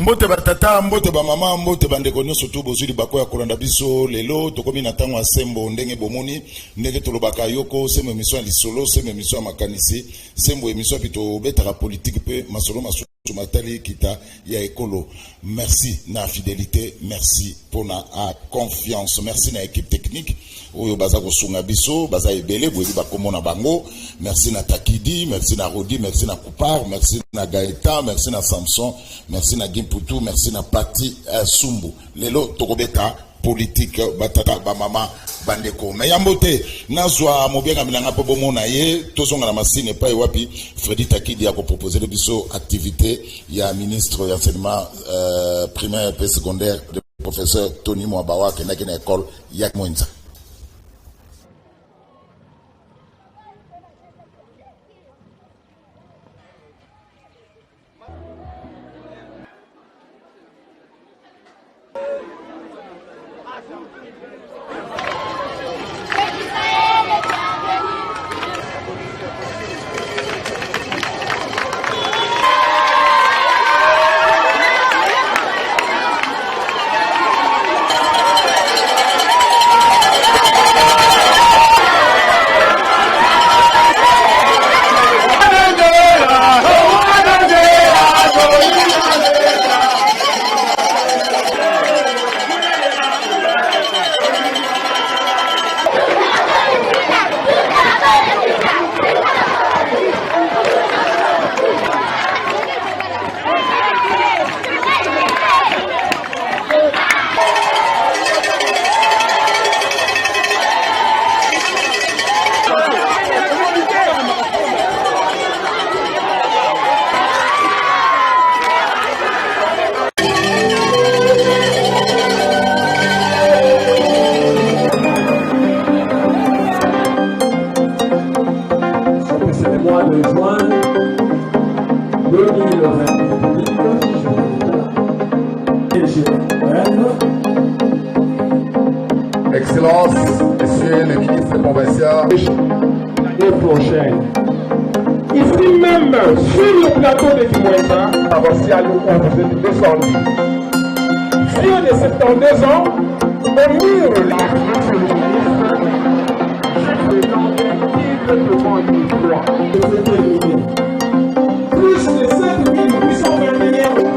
Mbote batata, mbote ba mama, mbote bandeko nyonso to bozuli bako ya kolanda biso lelo tokomi na tango asembo ndenge bomoni ndenge tolobaka yoko sembo émission ya lisolo sembo émission ya makanisi sembo émission pito betaka politique pe masolo masolo matali kita ya ekolo. Merci na fidélité, merci pour na confiance, merci na équipe technique oyo baza ko sunga biso baza ebele boyebi bakomona bango. Merci na Takidi, merci na Rodi, merci na Koupar, merci na Gaëtan, merci na Samson, merci na Gimputu, merci na Pati Sumbu. Lelo tokobeta politique batata ba mama bandeko meyambote nazwa mobenga milanga po bomona ye tozonga na masine pa wapi Freddy Takidi a proposé le biso activité ya ministre d'enseignement primaire et secondaire le professeur Tony Mwabawa qui na école ya Mwenza. Excellence, Monsieur le ministre provincial. L'année prochaine. Ici même, sur le plateau de Kimweza, Avancial, vous êtes descendu. Vieux de 72 ans, au mur là. Plus de 7821 euros.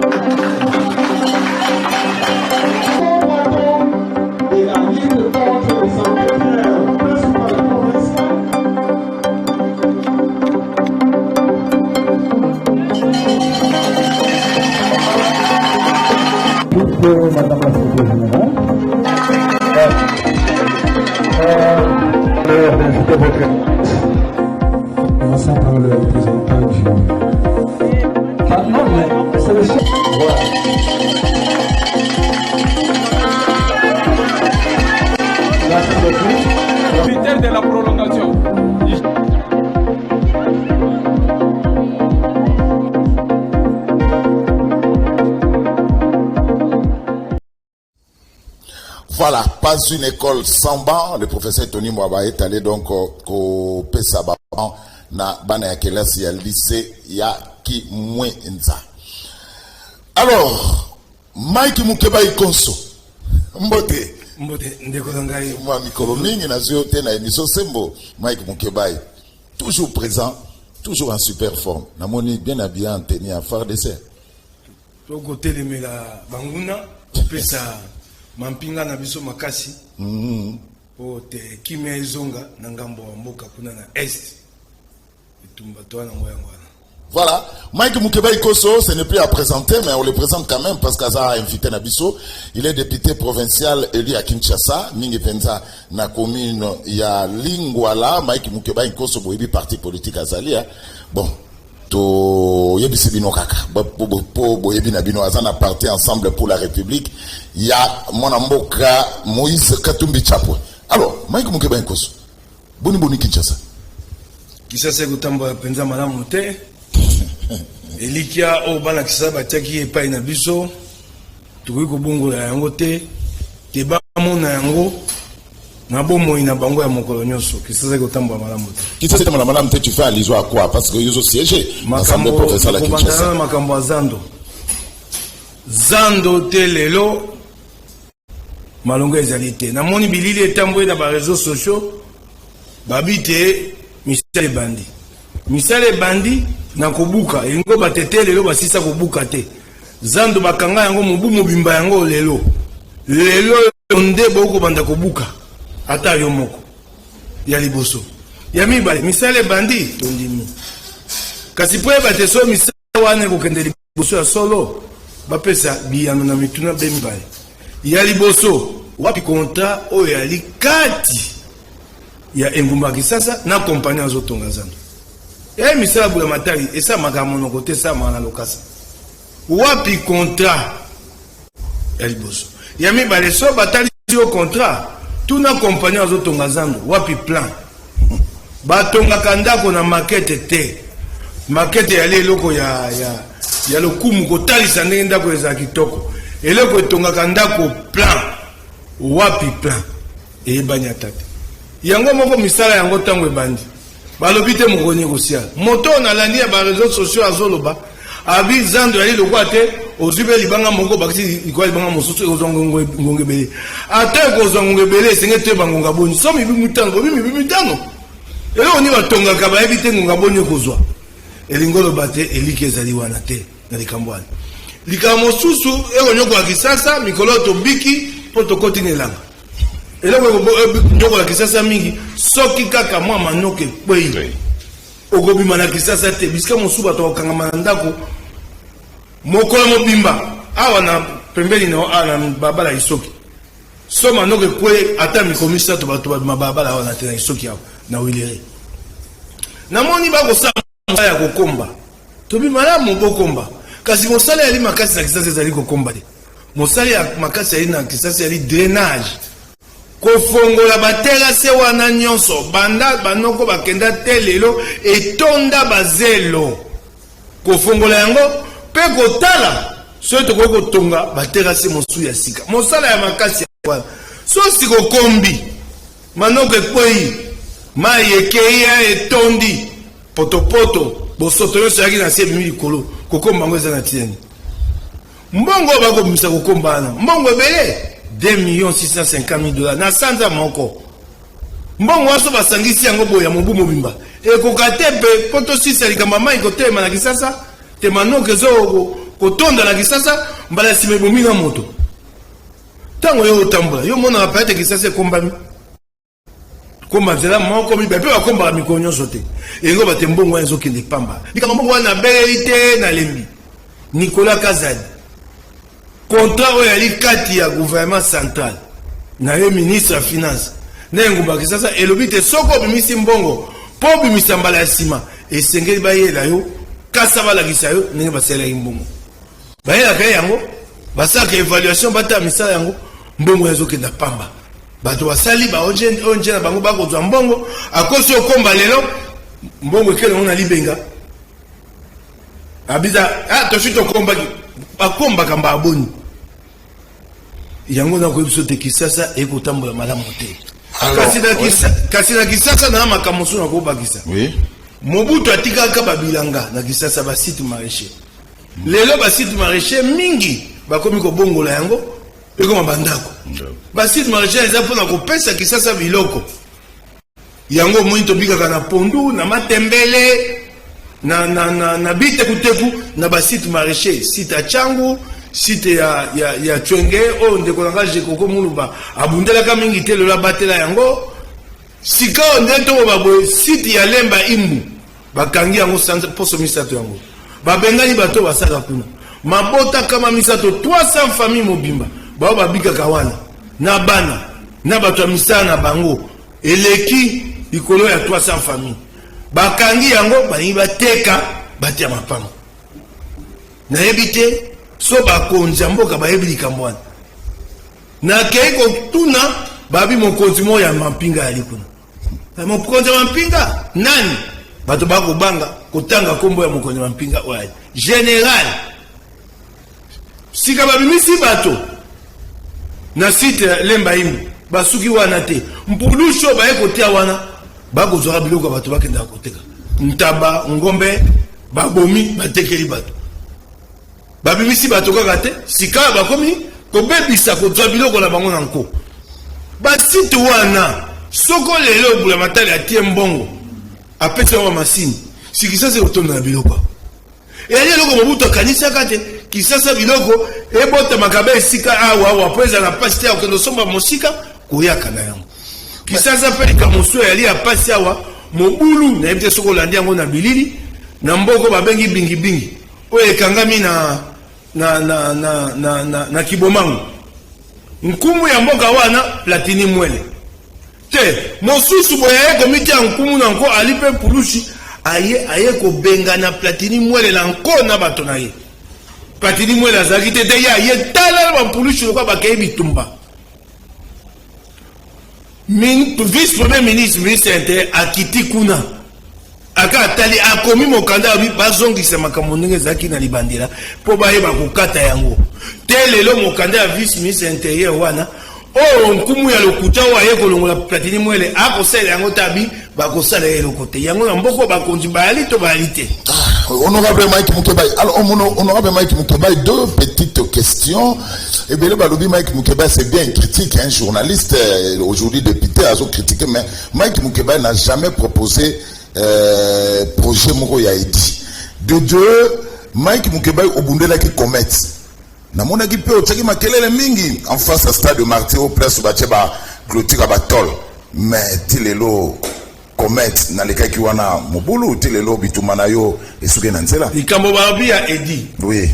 Madame la secrétaire générale, commençons par le représentant du... non, mais c'est le chef. Le critère de la prolongation. Voilà, pas une école sans banc. Le professeur Tony Mwaba est allé donc au Pesaba na bana ya kelasi ya lycée ya Kimwenza. Alors, Mike Mukeba Ikonso. Mbote ndeko ngai mwa mikolo mingi na zio te na émission Sembo. Mike Mukeba toujours présent, toujours en super forme. Namoni bien habillé en tenue à phare d'essai. Toko telemela banguna pesa mampinga na biso makasi po te kimia izonga na ngambo wa mboka kuna na est etumba to na ngoya ngwana. Voilà, Mike Mukeba Ikoso, ce n'est plus à présenter, mais on le présente quand même parce qu'Aza a invité Nabiso. Il est député provincial élu à Kinshasa, Mingi Penza, na commune ya Lingwala. Mike Mukeba Ikoso, boyebi parti politique Azalia. Bon, to yebisi bino kaka. Po boyebi na bino Azana parti ensemble pour la République. Ya Monamboka Moïse Katumbi Chapwe. Alors, Mike Mukeba Ikoso, boni Kinshasa. Kisasa kutamba penza malamu te. Elikia o bana kisaba tiaki epai na biso tukoki kobongola yango te teba mona yango na bomo ina bango ya mokolo nyonso kisasa kotamba malamu te kisasa kotamba malamu te. Tu fais allusion à quoi? Parce que ils ont siégé l'Assemblée professionnelle à Kinshasa. Makambo azando zando te lelo malongo ezali te namoni bilili etamboyi na bareseau sociaux babi te misala ebandi na kobuka elingo batete lelo basisa kobuka te zando bakanga yango mobu mobimba yango lelo nde bokobanda kobuka ata yo moko ya liboso ya mibale misala ebandi tondimi kasi po yeba te so misala wana ekokende liboso ya solo bapesa biyano na mituna be mibale ya liboso wapi kontra oyo yali kati ya engumba Kisasa na kompani azotonga zando misala bula matali esamaka monoko te esamaka na lokasa wapi kontra ya liboso ya mibale so batali yo kontra tuna kompani azotonga zando wapi plan batongaka ndako na makete te makete yali eloko ya lokumu kotalisa ndenge ndako eza kitoko eloko etongaka ndako plan wapi plan eyebani ata te yango moko misala yango ntango ebandi balobi te mokoni kosiala moto nalandi ya bareseau sociaux azoloba abi zando yali lokwa te ozwi mpe libanga moko bakisi likwa libanga mosusu ekozwa ngonga ebele ata ekozwa ngonga ebele esenge te bangonga boni so mibi mitano bobi mibi mitano eloko ni batongaka bayebi te ngonga boni ekozwa elingo loba te eliki ezali wana te na likambo wana likambo mosusu ekonyokola Kisasa mikolo tobiki mpo tokoti na elanga eloko nyokola Kisasa mingi soki kaka mwa manoke ekweyi okobima na Kisasa te bisika mosusu bato bakokangama na ndako mokolo mobimba awa na pembeni na awa na babala isoki so manoke ekweyi ata mikomisa to bato babima babala awa na te na isoki awa na wilere namoni bakosala mosala ya kokomba tobi malamu bokomba kasi mosala yali makasi na Kisasa ezali kokomba te mosala ya makasi yali na Kisasa yali drainage kofongola baterase wana nyonso banda banoko bakenda te lelo etonda bazelo kofongola yango pe kotala so tokoki kotonga baterase mosusu ya sika mosala ya makasi wana so sikokombi manoko ekweyi mai ekei ya etondi potopoto bosoto nyonso yaki na si ebimi likolo kokomba yango eza na tieni mbongo bakobimisa kokomba wana mbongo ebele $2,650,000 na sanza moko mbongo waso basangisi yango boya mobu mobimba ekoka te mpe poto sisa likambo mai kotelema na Kisasa te manoke ezo kotonda na Kisasa mbala nsima ebomi na moto ntango yo otambola yo monaka payete Kisasa ekombami komba nzela moko mibe mpe bakombaka mikolo nyonso te elingo bate mbongo wana ezokende pamba likambo mbongo wana nabeleli te na lembi Nicolas Kazadi contrat oyo yali kati ya gouvernement central na ye ministre ya finance na engumba Kisasa elobi te soko obimisi mbongo mpo obimisa mbala ya nsima esengeli bayela yo kasa balakisa yo ndenge basalelaki mbongo bayelaka ye yango basalaka évaluation batala misala yango mbongo ezokenda pamba bato basali baonje na bango bakozwa mbongo akosi okomba lelo mbongo ekelengo na libenga abiza toshi tokombaki bakombaka mba aboni yango nakoyebi biso te Kisasa ekotambola malamu te kasi na Kisasa na makambo mosusu nakobakisa Mobutu atikaka babilanga na Kisasa basite maraîcher lelo basite maraîcher mingi bakomi kobongola yango ekoma bandako basite maraîcher eza mpona kopesa Kisasa biloko yango moi tobikaka na pondu na matembele na bitekuteku na basite maraîcher site ya Changu site ya Chwenge o ndeko nanga Jekoko Muluba abundelaka mingi te lelo batela yango sika onde to babwe site ya Lemba Imbu bakangi yango sanza poso misato yango babengani bato basaka kuna mabota kama misato 300 familles mobimba bao babikaka wana na bana na bato ya misala na bango eleki likolo ya 300 familles bakangi yango balingi bateka batia mapango nayebi te so bakonzi ya mboka bayebi likambo wana nakei kotuna babi mokonzi moko ya mampinga yali kuna mokonzi ya mampinga nani bato bakobanga kotanga kombo ya mokonzi ya mampinga oyo général sika babimisi bato na site Lemba Imbu basuki wana te mpulusho baye kotia wana bakozwaka biloko bato bakendaka koteka ntaba ngombe babomi batekeli bato babimisi batokaka te sika bakomi kobebisa kozwa biloko na bango na nko basite wana soko lelo bula matali atie mbongo apesa wa masini si Kisasa otonda na biloko eyali eloko Mobutu akanisaka te Kisasa biloko ebota makabe esika awa poeza na pasi te okendo somba mosika koyaka na yango Kisasa pelika mosu yali apasi awa mobulu na yebite soko landi yango na bilili na mboko babengi bingi oyo ekangami na kibomango nkumu ya mboka wana Platini Mwele te mosusu boye komiti ya nkumu na nko alipe pulushi aye ko benga na Platini Mwele na nko na bato na ye Platini Mwele azalaki te te ye tala ba pulushi lokwa bakei bitumba vice premier ministre inter akiti kuna aka atali akomi mokanda abi bazongisa makambo ndenge ezalaki na libandela mpo bayeba kokata yango te lelo mokanda ya vice ministre intérieur wana oyo nkumu ya lokuta oyo aye kolongola Platini Mwele akosala yango tabi bakosala ye eloko te yango na mboko bakonzi bayali to bayali te. Honorable Mike Mukebai, alors honorable Mike Mukebai, deux petites questions. Et bien, le Mike Mukebai, c'est bien critique, un journaliste, aujourd'hui député, a critiqué, mais Mike Mukebai n'a jamais proposé projet Moko Yaidi. De deux, Mike Mukebai, au Bundela qui commet. Namona qui peut, tchaki makelele mingi, en face à stade de Martyr, au place, bacheba, clôture à tol. Mais, tilelo, comet na leka ki wana mobulu tilelo bitumana yo esuke na nzela likambo babi ya edi oui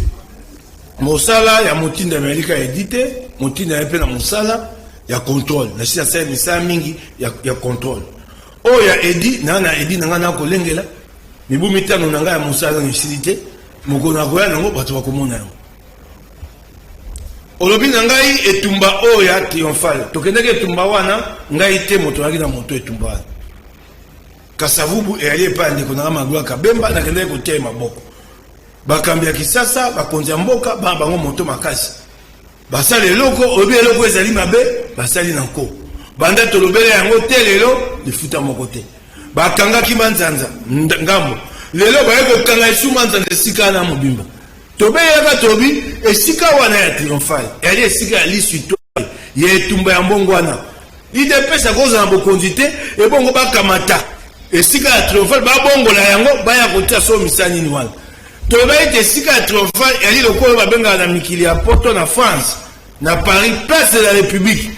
mosala ya motinda Amerika edite motinda ya pe na mosala ya contrôle na sisa sa misa mingi ya contrôle o ya edi na edi na ngana ko lengela mibu mitano na nga ya mosala ni silite moko na koya nango bato bakomona yango olobi na ngai etumba o ya triomphal tokendeke etumba wana ngai te moto yaki na moto etumba wana Kasavubu eyali epandi konanga magwa kabemba na kende ko te maboko bakambi ya Kisasa bakonza mboka bango moto makasi basale eloko obi eloko ezali mabe basali na nko banda tolobele yango te lelo lifuta moko te bakanga ki manzanza ngambo lelo baye ko kanga isu manzanza esika na mobimba tobe yaka tobi esika wana ya triomphal eyali esika ya lisuito ye tumba ya mbongo wana ide pesa koza na bokonzi te ebongo bakamata esika ya triomphal babongola yango baya kotia so misani ni wana toba ite esika ya triomphal yali lokolo babenga na mikili ya Porto na France na Paris place de la République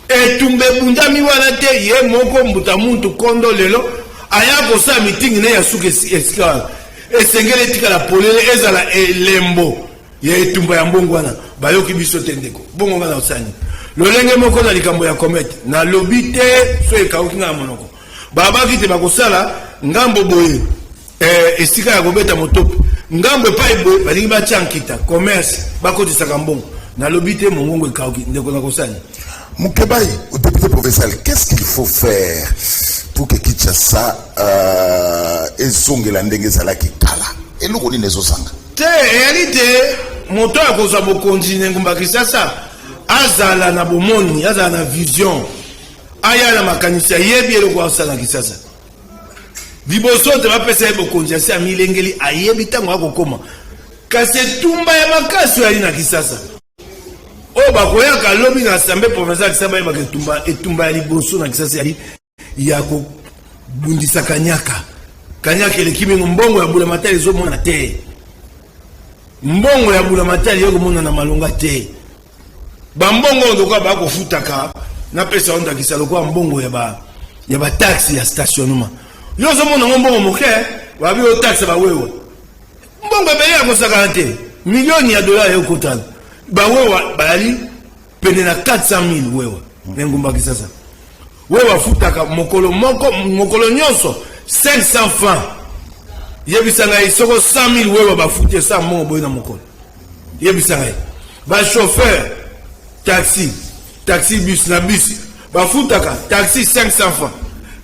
etumbe bundami wana te ye moko mbuta muntu kondo lelo aya kosa meeting ne ya suke esika wana esengele tika la polele ezala elembo ya etumba ya mbongo wana bayoki biso tendeko bongo ngana osani lolenge moko na likambo ya comète na lobby te so ekauki na monoko baba kite bakosala ngambo boye esika ya kobeta motope ngambo epai boye balingi bachankita commerce bakotisaka mbongo na lobby te mongongo ekauki ndeko na kosani Mukebai, au député provincial, qu'est-ce qu'il faut faire pour que Kinshasa ezonge la ndenge ezalaki kala eloko nini ezosanga te eyali te moto akozwa bokonzi ngumba Kisasa azala na bomoni azala na vision aya na makanisa yebi eloko asala Kisasa liboso te bapesa bokonzi ya sia milengeli ayebi tango akokoma kasi tumba ya makasi yali na Kisasa o bakoyaka lobi na assemblée provinciale Kisasa ba etumba ya liboso na Kisasa yali ya ko bundisa kanyaka eleki mingo mbongo ya bula matali ezomona te mbongo ya bula matali yokomona na malonga te bambongo ndoko bakofutaka na pesa onda Kisasa lokwa mbongo ya ba taxi ya stationnement yozo mona mbongo moke babi o taxi bawewa mbongo ebele ya kosaka te milioni ya dollars yokotana bawewa bali pene na 400,000 wewa ngumba Kisasa wewa futaka mokolo nyonso 500 francs yebisanga isoko 100,000 wewa bafutie sa mbongo boy na mokolo yebisanga ba chauffeur taxi bus na bus bafutaka taxi 500 francs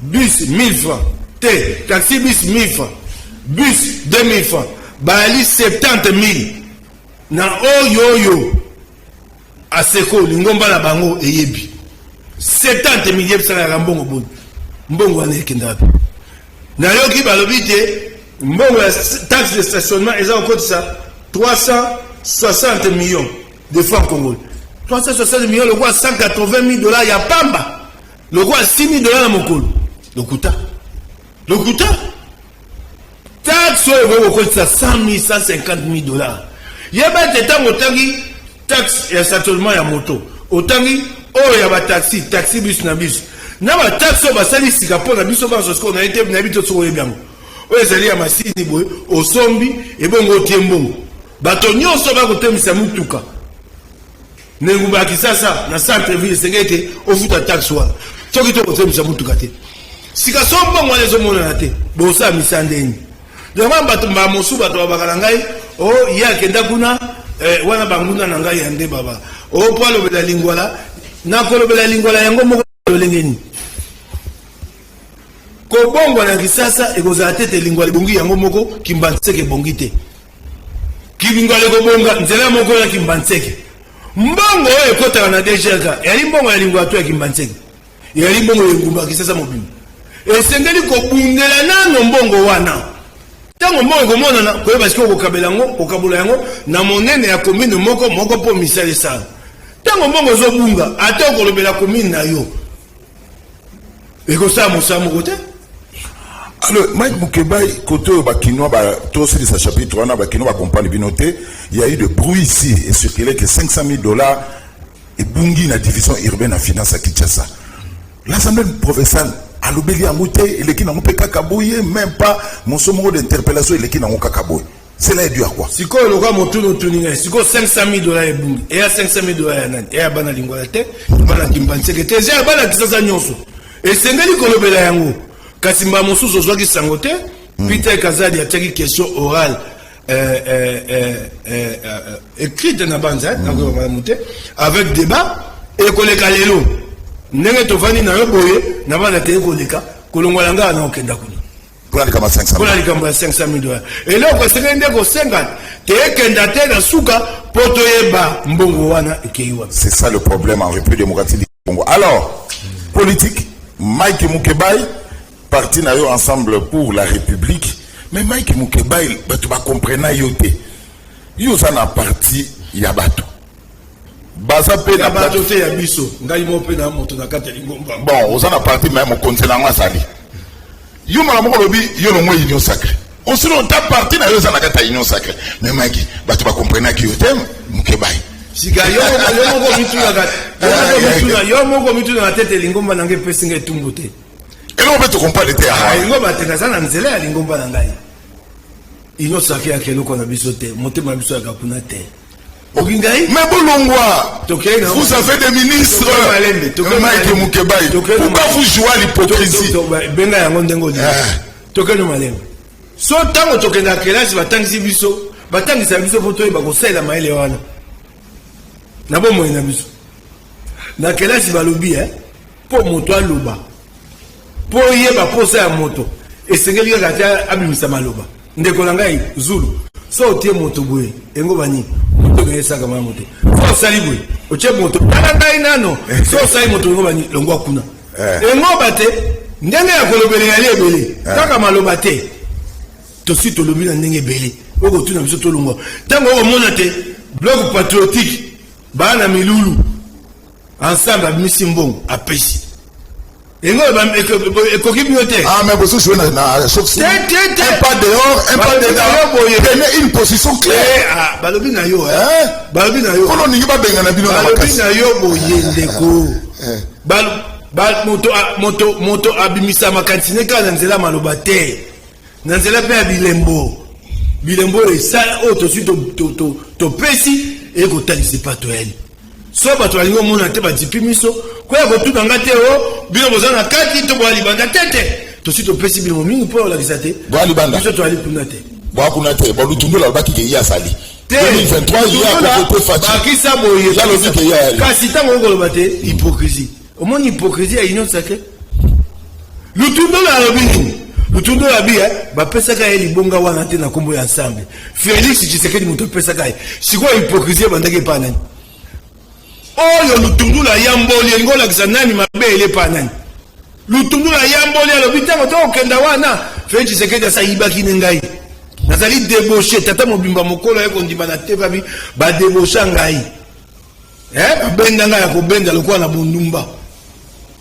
bus 1000 francs te taxi bus 1000 francs bus 2000 francs bali 70,000 na oyo aseko lingomba na bango eyebi 70,000 yebisanga ya mbongo wana ekenda wapi na yoki balobi te mbongo ya taxe de stationnement eza okotisa 300 360 millions de francs congolais. 360 millions, le roi 180 000 $, il y a Pamba. Le roi 6 000 $ à Mokolo. Le Kouta. Le Kouta. Taxe, ça 100 000, 150 000 $. Il y a des temps où taxe, il y a certainement la moto. Autant il y a taxi, taxi bus na bus. Na ba taxe ba sali sikapo na biso ba sosko na été na bito so yebiango. Oyo ezali ya masini boye osombi ebongo tiembongo. Bato nyonso ba kotemisa mutuka. Nenguba kisasa na centre ville sengete ofuta taxe wa. Soki to kotemisa mutuka te. Sika sombo ngwa lezo mona na te. Bosa misandeni. Dama bato ba mosu bato bakala ngai o ya kenda kuna wana banguna na ngai ande baba. O po alobela lingwala na kolobela lingwala yango moko lolengeni. Ko bongo na kisasa ekozala tete lingwala bongi yango moko kimbanseke bongite. Kilingwala ko bonga nzela moko ya kimbanseke. Mbongo ekota na DGK. Yali mbongo ya lingwala to ya kimbanseke. Yali mbongo ngumba kisasa mobimba. Esengeli ko bundela nano mbongo wana. Tango mbongo komona na ko parce que okabela ngo okabula yango na monene ya commune moko po misale sa. Tango mbongo zo bunga ata kolobela commune na yo. Eko sa musamo kote. Alors, Mike Moukebaï, côté Bakinois, tout aussi sa chapitre, on a Bakinois, compagnie binoté, il y a eu de bruit ici, et circulé que 500 000 $ et Bungi, la division urbaine en finance à Kinshasa. L'Assemblée provinciale, à l'Obéli à Mouté, et les qui n'ont pas kakabouillé, même pas mon sommet d'interpellation, et les qui n'ont pas kakabouillé. C'est là, il dû à quoi? Si quoi, le roi Motuno Tuninga, si quoi 500 000 $, et Bungi, et à 500 000 $, et à Bana Lingolate, Bana Kimbanseke, et à Bana Kisasa Nyonso. Et c'est Ngali Kolobela Yango. Kasimba Moussous Ozwaki Sangote, Peter Kazadi a une question orale écrite dans la bande, avec débat, et Koleka Lelo. Nenge Tovani na Yoboye, n'a pas la télé Koleka, Kolongwalanga na Okenda Kuni. Pour aller comme 500 000 $. Et là, on s'est rendu au 50. T'es Kenda Tena Souka, Potoyeba, Mbongo Wana et Keiwa. C'est ça le problème en République démocratique du Congo. Alors, politique, Mike Moukebaï, parti na yo ensemble pour la République, mais Mike Moukebaï, tu vas comprendre yote. Yo ça na parti ya bato. Baza pe na bato te ya biso. Ngai mo pe na moto na kata lingomba. Bon, oza na parti même continent nga sali. Yo mala moko lobi yo no mo union sacrée. On se rend ta parti na yo za na kata union sacrée. Mais Mike, tu vas comprendre que yote Moukebaï. Sika yo moko mitu na kata. Yo moko mitu na tete lingomba na nge pesinga etumbote. Et là, on peut te comprendre les terres. Ah, il y a des gens qui ont dit que les gens ils ont saqué à quel qu'on a bisoté. Monté ma bisoté à Kapunate. Mais Bolongwa, vous avez des ministres. Mike Moukebaï. Pourquoi vous jouez à l'hypocrisie? Benga Yangondengo. Toké no malem. So tango toké na kelasi batangisi biso. Batangisa biso poto ba ko sala maele wana. Na bo mo ina biso. Na kelasi balobi po moto aloba. Pour yeba posa ya moto esengeli kaka abimisa maloba ndeko na ngai Zulu so tie moto boye engo bani moto ngesa kama moto so sali boye oche moto na ngai nano so sali moto engo bani longwa kuna engo bate ndenge ya kolobele ya lebele kaka maloba te to si to lobi na ndenge bele oko tuna biso to longwa tango o mona te bloc patriotique bana milulu ensemble abimisi mbongo apesi. Et non, ah, mais vous jouez dans la chose. Un pas dehors, un pas dedans. Prenez une position claire. Ah, Balobina yo, Balobina yo. Comment n'y va bien na bino na makasi. Balobina yo boyendeko. Moto abimisa makantine kana nzela maloba te. Nzela pe bilembo. Bilembo esa auto suite to pesi et ko talise pas to elle. So bato alingo mona te ba dipimiso ko ya botu banga te o bino bozana kati to boali banda tete to si to pesi bino mingi po la lisate boali banda biso to ali kuna te boa kuna te bo lutumbo la baki ke ya sali 2023 il y a côté fati baki sa boye la lobi ke ya kasi tango ngolo bate hypocrisie au moins hypocrisie a union sacrée lutumbo la lobi lutumbo la bi ba pesa ka eli bonga wana te na kombo ya ensemble Félix Tshisekedi moto pesa ka siko hypocrisie bandake pa nani. Oh, yo lutundula yamboli ngola kisanani mabele panani. Lutundula yamboli alobita moto okenda wana. Félix Tshisekedi sa ibaki ngai. nazali débauché tata mobimba mokolo yeko ndima na te babi ba débaucha ngai babenga ngai ya kobenga lokola na bondumba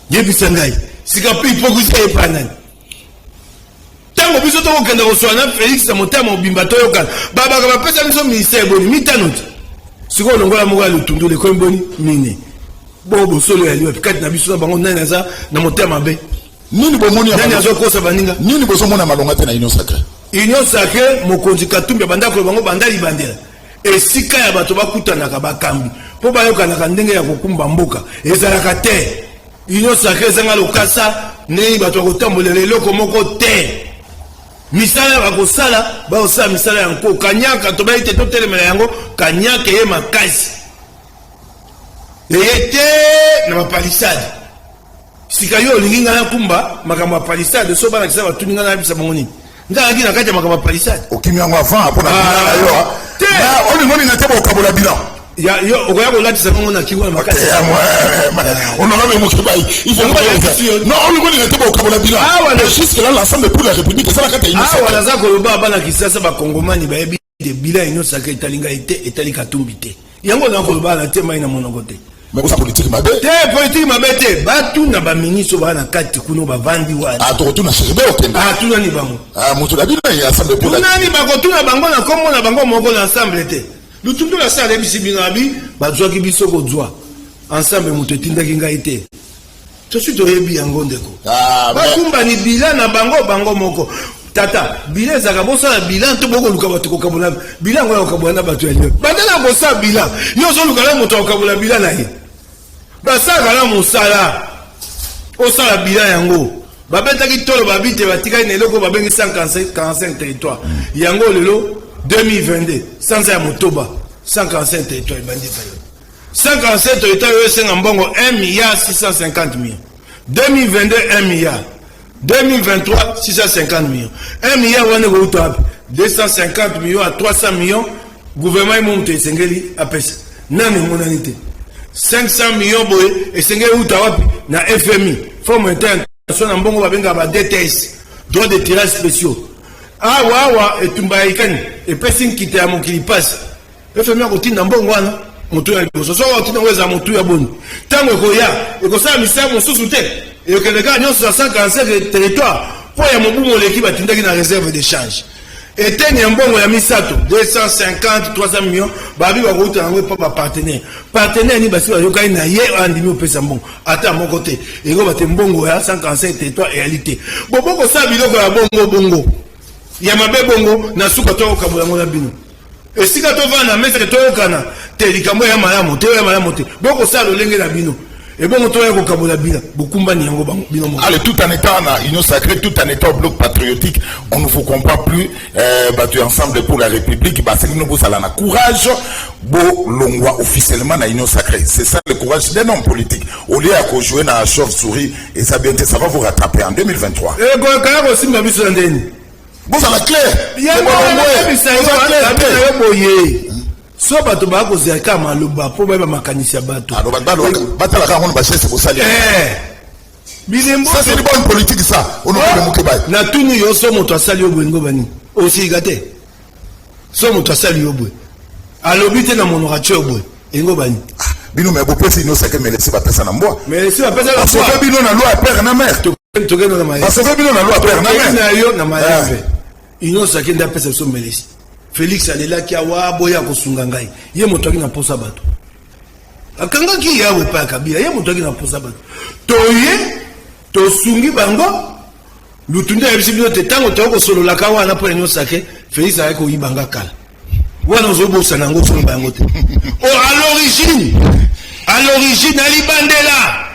yebisa ngai sika pe hypocrisie epanani tango biso tokokenda koswana na Félix na motema mobimba toyokana babaka bapesa biso ministère boni mitano te sikoyo longola moko ya lutundu lekoyi boni nini bosolo ya liwa kati na biso na bango nani aza na motema mabe nini bomoni nani azokosa baninga nini bozomona malonga te na union sacrée union sacrée mokonzi Katumbi bandako bango bandali bandela esika ya bato bakutanaka bakambi po bayokanaka ndenge ya kokumba mboka ezalaka te union sacrée ezanga lokasa ndenge bato bakotambolela eloko moko te misala bakosala baosala misala yango kanyaka to baite totelemela yango kanyaka ye makasi ete na bapalisade sika yo olingi ngai nakumba makambo ya palisade so balakisa batuni ngai nayebisa bango nini ngai na kati ya makambo ya palisade okimi yango avant mpona yo olingi olinga te bokabola bilan okoya kolatisa bango na kingo na makasi ononobe mokebai non olingi olinga te bokabola bilan jusque là l'ensemble pour la république ezala kati ya union sacrée awa naza koloba bana kisasa bakongomani bayebi de bilan union sacrée etali ngai te etali Katumbi te yango na koloba na te mai na monoko te mais ça politique mabe te politique mabe te batu na ba ministre ba na kati kuno ba vandi wana to tuna chebe okende tuna ni bango mutu na bino ya ensemble pour la nani ba tuna bango na kombo na bango moko na ensemble te lutundu la sala bisi binabi ba zwa ki biso ko zwa ensemble mutu tindaki ngai te to suite oyebi yango ndeko ba kumba ni bilan na bango moko tata bilan zaka bosala bilan to boko luka bato kokabona bilan ngo kokabona bato ya leo bandana bosala bilan yo zo luka la moto kokabona bilan na ye basaka la mosala osala bilan yango babetaki tolo babite batikali na eloko babengi 145 territoire yango lelo 2022 sans ya motoba 145 territoire ebandi payo 147 territoire yo esenga mbongo 1 milliard 650 millions 2022 1 milliard 2023 650 millions 1 milliard wane ko uta 250 millions à 300 millions gouvernement imonte esengeli apesa nani monanité 500 millions boye esengeli uta wapi na FMI Fonds monétaire international mbongo babenga ba DTS droit de tirage spéciaux awa etumba ikani epesi nkite ya mokili pasi FMI akotinda mbongo wana moto ya liboso so otinda weza moto ya boni tango ekoya ekosala misala mosusu te eyokeleka nyonso za 145 territoire po ya mobumo leki batindaki na réserve d'échange eteni ya mbongo ya misato 250 300 millions babi bakouta yango epa bapartenaire ni basi bayokani na ye andimi opesa mbongo ata moko te eko bate mbongo ya 145 territoire eyali te bobokosala biloko ya bongo ya mabe bongo na suka tokokabola yango na bino esika tovanda na mese toyokana te likambo ya malamu te bokosala lolenge na bino et bon, allez, tout en étant en union sacrée, tout en étant au bloc patriotique, on ne vous comprend plus battu ensemble pour la République. Bah, c'est que nous vous allons courage, beau l'ongwa officiellement dans l'union sacrée. C'est ça le courage d'un homme politique. Au lieu de jouer dans la chauve-souris, et ça va vous rattraper en 2023. Et bon, quand même aussi, ma vie sur un déni. Bon, ça va clair. Il y a so bato ba ko zeka maluba po ba makanisi ya bato batala ka ngone ba chese ko sali bilembo ça c'est une bonne politique ça on ne moke ba na tuni yo so moto asali obwe ngo bani aussi gate so moto asali obwe alobite na mono racho obwe ngo bani bino me bo pesi no seke melesi ba pesa na mboa melesi ba pesa na mboa so bino na loi père na mère to geno na maye parce que bino na loi père na mère na yo na maye ino sake nda pesa so melesi Félix alelaki awa boya kosunga ngai ye moto aki na posa bato akangaki yawe pa kabila ye moto aki na posa bato toye tosungi bango lutunde ya bisibino te tango to ko solo la kawa na pole nyosake Félix ayaki ko yibanga kala wana ozobosa nango so bango te à l'origine ali bandela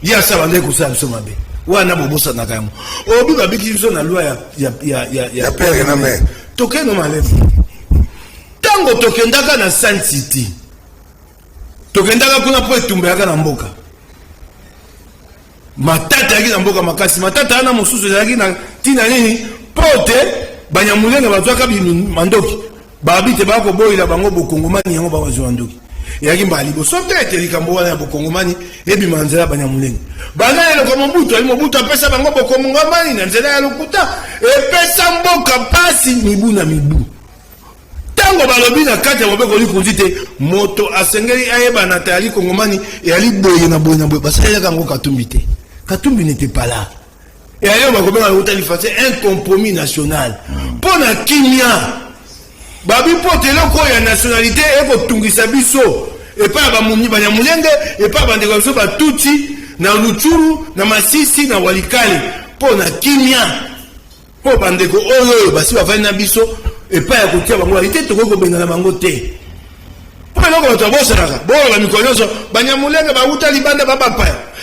ya sabande ko sa so mabe wana bobosa na kamo obi babiki biso na loi ya père na mère tokeno malefu tango tokendaka na Sun City tokendaka kuna po etumba yaka na mboka matata yaki na mboka makasi matata ana mosusu yaki na tina nini pote banyamulenga batwaka binu mandoki babite bako boyila bango bokongomani yango bakazwa ndoki yaki mbali boso te likambo wana ya bokongomani ebima nzela Banyamulenge bana eloko Mobutu ali Mobutu apesa bango bokongomani na nzela ya lokuta epesa mboka pasi mibu na mibu tango balobi na kati ya mobeko likunzi te moto asengeli ayebana te ali kongomani yali boye na boye basalelaka yango Katumbi te. Katumbi n'était pas là. Et ailleurs, on va un compromis national. Pour la Kimia, Babi pote loko ya nationalité et pour Tungisa Biso. Et pas Banyamulenge, et pas Bandegaso Batuti, na Luchuru, na Masisi, na Walikale. Pour la Kimia, pour Bandeko Oyo, Basi Bavana Biso, et pas à côté de la moralité, tu vois que la mangoté. Pour le moment, tu vas voir, bon, la Mikoyoso, Banyamulenge, Baouta, Libanda, Baba.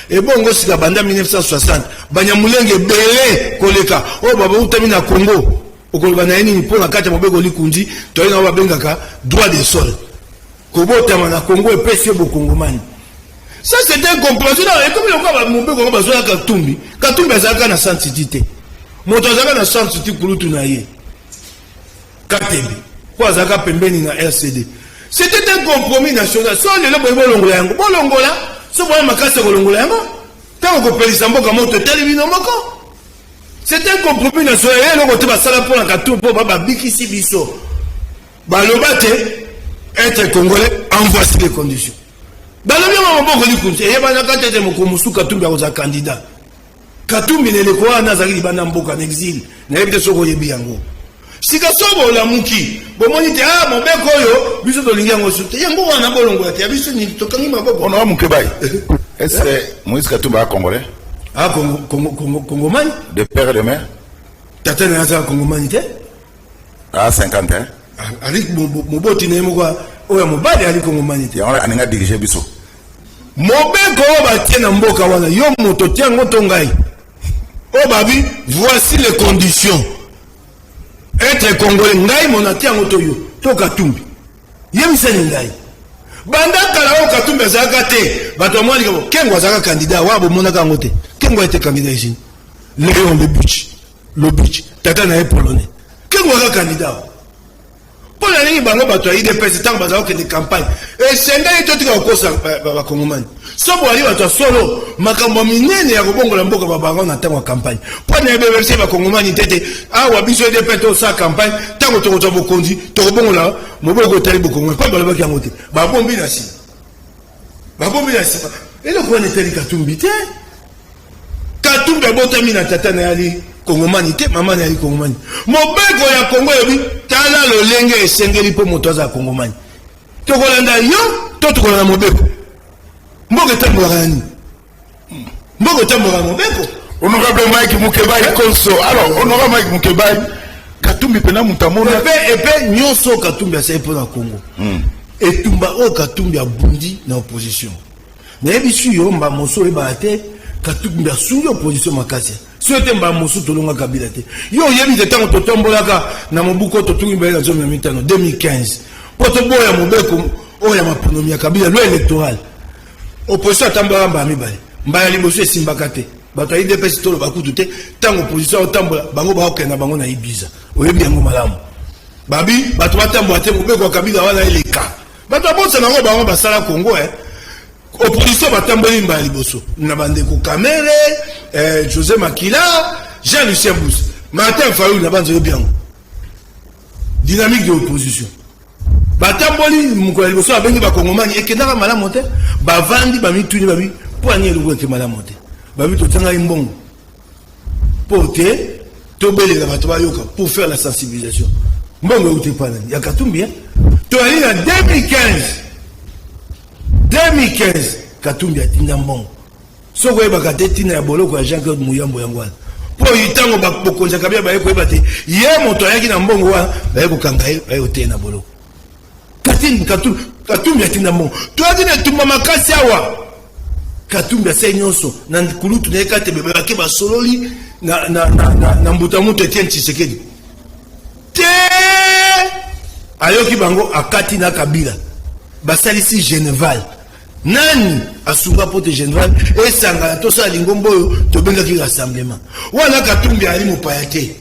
Et bon, on a banda 1960. Banyamulenge belé koleka. Oh baba utami na Congo. Okolbana ni pour la carte mobeko likundi, to ina wa bengaka droit de sol. Kobota na Congo et pèse bo Congomani. Ça c'est un compréhension et comme le quoi mobeko ba zoya Katumbi. Katumbi azaka na sensibilité. Moto azaka na sensibilité kulutu na ye. Katembi. Kwa azaka pembeni na RCD. C'était un compromis national. So le lobo bolongola yango. Bolongola so boya makasa kolongola yango. Tango ko pelisa mboka moto telebino moko. C'est un compromis national. Et le côté basala pour la Katumbi pour baba bikisi biso. Balobate être congolais en voici les conditions. Balobi maboko likunzi et bana katete mokomusu Katumbi akoza candidat. Katumbi ne le kwa na zali bana mboka en exil. Na yebite soko yebi yango. Sika sobo la muki bo monite mobeko oyo biso to lingi yango sute yango wana bolongo ati biso ni tokangi maboko on a muke bay. Est-ce que Moïse Katumbi est congolais? Ah Congomani de père et de mère. Tata na za Congomani te? Ah 50 hein. Ali moboti na yemoko oya mobali ali Congomani te. Ya aninga diriger biso. Mobeko ba tiena mboka wana yo moto tiango tongai. Oh babi, voici les conditions. Être congolais ngai monati yango toyo to Katumbi yemisani ngai banda kala o Katumbi azaka te bato mwali ko kengo azaka candidat wa bo monaka yango te kengo était candidat ici Léon Lubitsch tata na polonais kengo azaka candidat pour la ligne bango bato ya IDPS tant bazao que des campagnes et senga etotika kosa ba Congomani sobo ali bato solo makambo minene ya kobongola mboka ba bango na tango campagne pour na beverser ba Congomani tete awa biso IDPS to sa campagne tango to ko bokonzi to kobongola moboko tali bokongo pa balaba ki ngote ba bombi na si et le quoi n'était Katumbi te Katumbi botami na tata na yali Congomani te mama na yali Congomani mobeko ya Congo yobi tala lolenge esengeli po moto za Congomani to kolanda yo to kolanda mobeko mboka tamboka nani mboka tamboka mobeko Honorable Mike Mukebai Konso. Alors honorable Mike Mukebai Katumbi pena mutamona epe nyonso Katumbi asa po na Congo etumba o Katumbi abundi na opposition na ebisu yo mba moso eba te Katumbi asungi opposition makasi souhaite mba mosu tolonga Kabila te yo yebi te tango totombolaka na mobuko totungi mbele na zone ya mitano 2015 poto boya mobeko oya maponomi ya Kabila lo électoral opposition atambola mba mibale mba ya liboso esimbaka te bato IDPS tolo bakutu te tango opposition otambola bango baokenda bango na Ibiza oyebi yango malamu babi bato batambola te mobeko Kabila wana eleka bato abonsa nango bango basala Congo opposition batamboli mba liboso na bandeko Kamere José Makila Jean-Lucien Bous Martin Fayulu na banzo yobiango dynamique de opposition batamboli mukolo liboso abengi ba Kongomani ekendaka malamu te bavandi bamituni babi poanye lugo ke malamu te babi to tanga imbongo pote to belela bato bayoka pour faire la sensibilisation mbongo uti pana ya Katumbi to ali na 2015 Katumbi atinda mbongo soko yebaka te tina ya boloko ya Jean-Claude Muyambo yangwana po yitango bakonza Kabila baye koyeba te ye moto ayaki na mbongo wa baye kokanga ye baye ote na boloko Katumbi atinda mbongo to adina tumba makasi awa Katumbi ase nyonso na kulutu na ekate bebe bake basololi na mbuta mutu Etienne Tshisekedi te ayoki bango akati na Kabila basalisi Geneval nani asunga pote Général esanga to sa lingombo to bengaki rassemblement wana Katumbi ali mopaya te